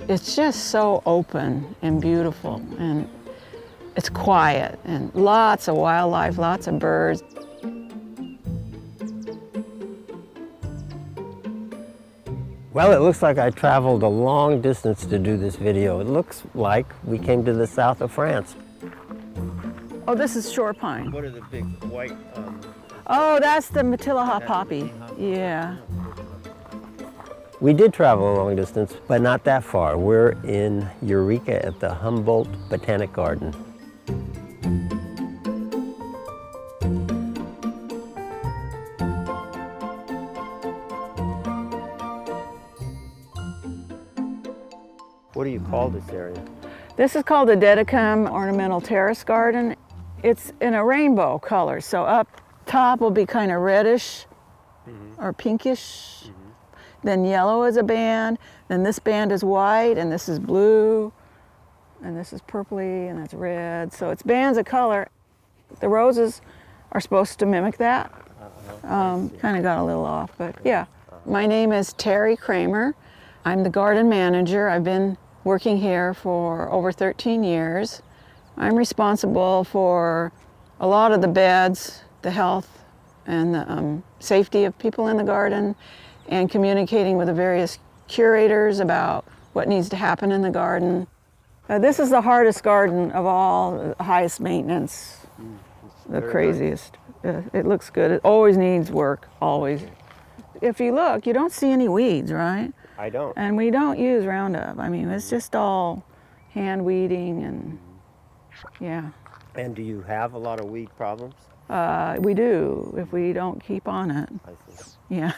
It's just so open and beautiful, and it's quiet, and lots of wildlife, lots of birds. Well, it looks like I traveled a long distance to do this video. It looks like we came to the south of France. Oh, this is shore pine. What are the big white? Oh, that's the Matilaha poppy. Yeah. We did travel a long distance, but not that far. We're in Eureka at the Humboldt Botanical Garden. What do you call this area? This is called the Dedicum Ornamental Terrace Garden. It's in a rainbow color, so up top will be kind of reddish or pinkish. Then yellow is a band, then this band is white, and this is blue, and this is purpley, and that's red. So it's bands of color. The roses are supposed to mimic that. Kind of got a little off, but yeah. My name is Terry Kramer. I'm the garden manager. I've been working here for over 13 years. I'm responsible for a lot of the beds, the health, and the safety of people in the garden, and communicating with the various curators about what needs to happen in the garden. This is the hardest garden of all, the highest maintenance, the craziest. It looks good. It always needs work, always. If you look, you don't see any weeds, right? I don't. And we don't use Roundup. I mean, it's just all hand weeding and, yeah. And do you have a lot of weed problems? We do, if we don't keep on it. I see. Yeah.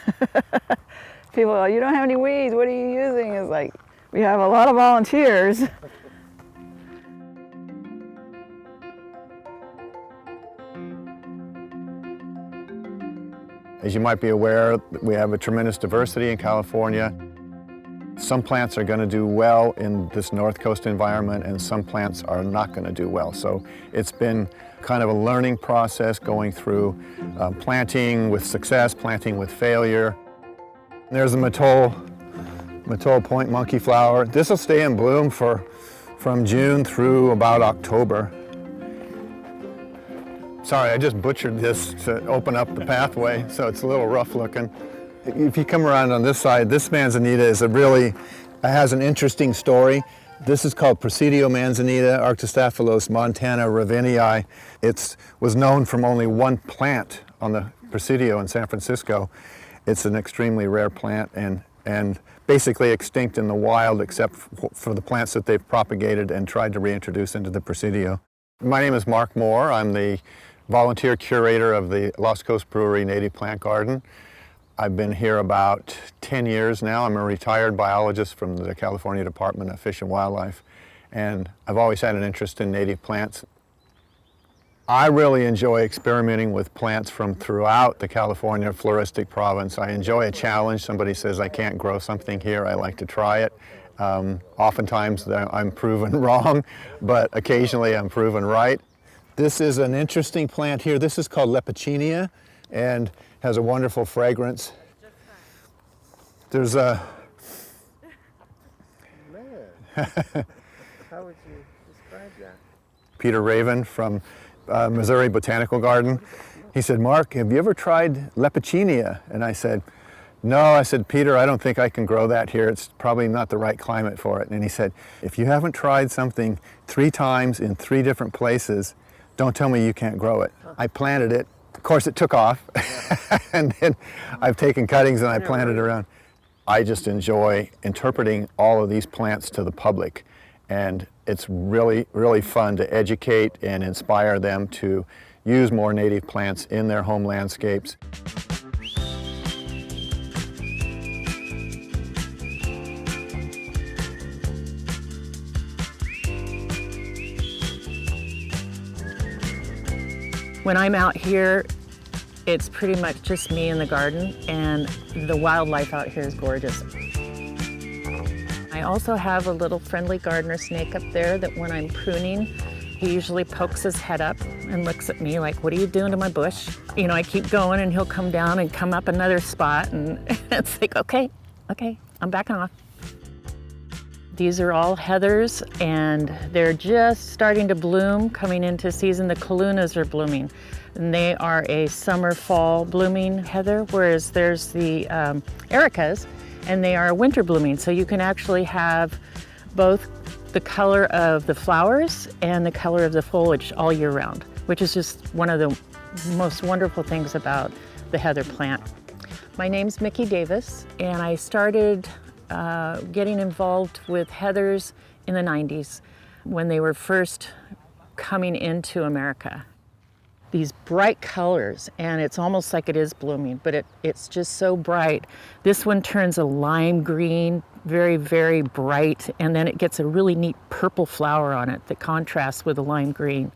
People are, you don't have any weeds, what are you using? It's like, we have a lot of volunteers. As you might be aware, we have a tremendous diversity in California. Some plants are going to do well in this North Coast environment, and some plants are not going to do well. So it's been kind of a learning process going through planting with success, planting with failure. There's the Mattole Point monkey flower. This will stay in bloom from June through about October. Sorry, I just butchered this to open up the pathway, so it's a little rough looking. If you come around on this side, this manzanita has an interesting story. This is called Presidio manzanita, Arctostaphylos montana ravenii. It was known from only one plant on the Presidio in San Francisco. It's an extremely rare plant and basically extinct in the wild except for the plants that they've propagated and tried to reintroduce into the Presidio. My name is Mark Moore. I'm the volunteer curator of the Lost Coast Brewery Native Plant Garden. I've been here about 10 years now. I'm a retired biologist from the California Department of Fish and Wildlife, and I've always had an interest in native plants. I really enjoy experimenting with plants from throughout the California floristic province. I enjoy a challenge. Somebody says I can't grow something here, I like to try it. Oftentimes I'm proven wrong, but occasionally I'm proven right. This is an interesting plant here. This is called Lepichinia and has a wonderful fragrance. There's a... Man, how would you describe that? Peter Raven from Missouri Botanical Garden. He said, Mark, have you ever tried Lepichinia? And I said, no. I said, Peter, I don't think I can grow that here. It's probably not the right climate for it. And he said, if you haven't tried something 3 times in 3 different places, don't tell me you can't grow it. I planted it. Of course, it took off. And then I've taken cuttings and I planted around. I just enjoy interpreting all of these plants to the public. And it's really, really fun to educate and inspire them to use more native plants in their home landscapes. When I'm out here, it's pretty much just me in the garden, and the wildlife out here is gorgeous. I also have a little friendly gardener snake up there that when I'm pruning, he usually pokes his head up and looks at me like, what are you doing to my bush? You know, I keep going and he'll come down and come up another spot, and it's like, okay, I'm backing off. These are all heathers, and they're just starting to bloom, coming into season. The kalunas are blooming, and they are a summer, fall blooming heather, whereas there's the ericas, and they are winter blooming. So you can actually have both the color of the flowers and the color of the foliage all year round, which is just one of the most wonderful things about the heather plant. My name's Micki Davis, and I started getting involved with heathers in the 90s when they were first coming into America. These bright colors, and it's almost like it is blooming, but it's just so bright. This one turns a lime green, very, very bright, and then it gets a really neat purple flower on it that contrasts with the lime green.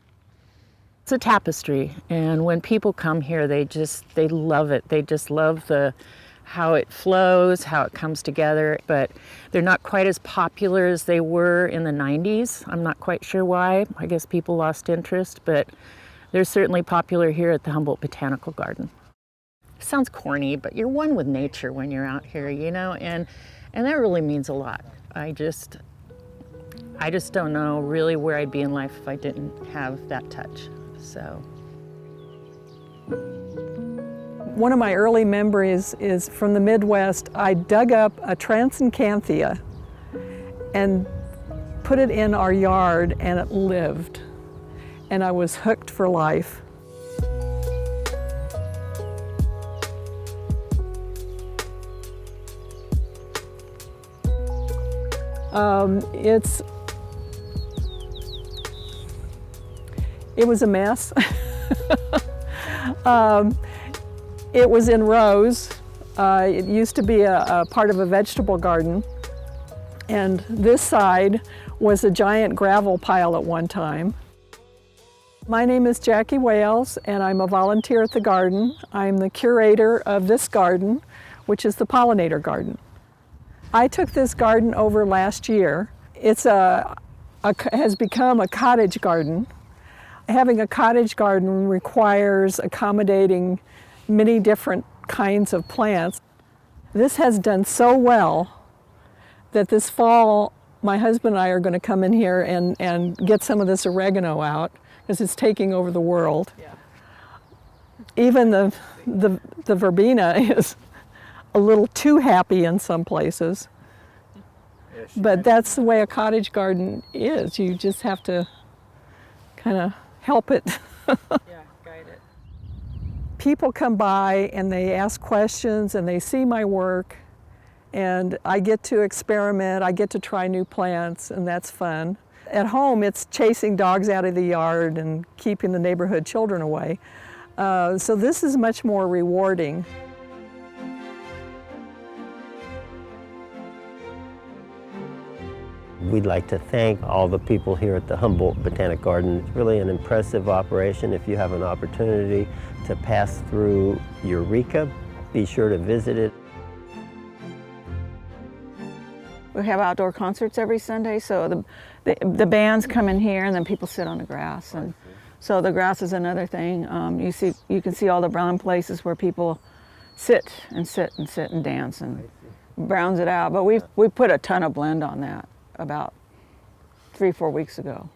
It's a tapestry, and when people come here, they love it. They just love how it flows, how it comes together, but they're not quite as popular as they were in the 90s. I'm not quite sure why. I guess people lost interest, but they're certainly popular here at the Humboldt Botanical Garden. Sounds corny, but you're one with nature when you're out here, you know, and that really means a lot. I just don't know really where I'd be in life if I didn't have that touch, so. One of my early memories is from the Midwest. I dug up a transcanthia and put it in our yard, and it lived. And I was hooked for life. It was a mess. It was in rows. It used to be a part of a vegetable garden. And this side was a giant gravel pile at one time. My name is Jackie Wales, and I'm a volunteer at the garden. I'm the curator of this garden, which is the Pollinator garden. I took this garden over last year. It's has become a cottage garden. Having a cottage garden requires accommodating many different kinds of plants. This has done so well that this fall, my husband and I are going to come in here and get some of this oregano out, because it's taking over the world. Yeah. Even the verbena is a little too happy in some places. Yes, but that's the way a cottage garden is. You just have to kind of help it. Yeah, guide it. People come by and they ask questions and they see my work, and I get to experiment, I get to try new plants, and that's fun. At home, it's chasing dogs out of the yard and keeping the neighborhood children away. So this is much more rewarding. We'd like to thank all the people here at the Humboldt Botanic Garden. It's really an impressive operation. If you have an opportunity to pass through Eureka, be sure to visit it. We have outdoor concerts every Sunday, so the bands come in here, and then people sit on the grass. And so the grass is another thing. You can see all the brown places where people sit and dance and browns it out. But we put a ton of blend on that about 3-4 weeks ago.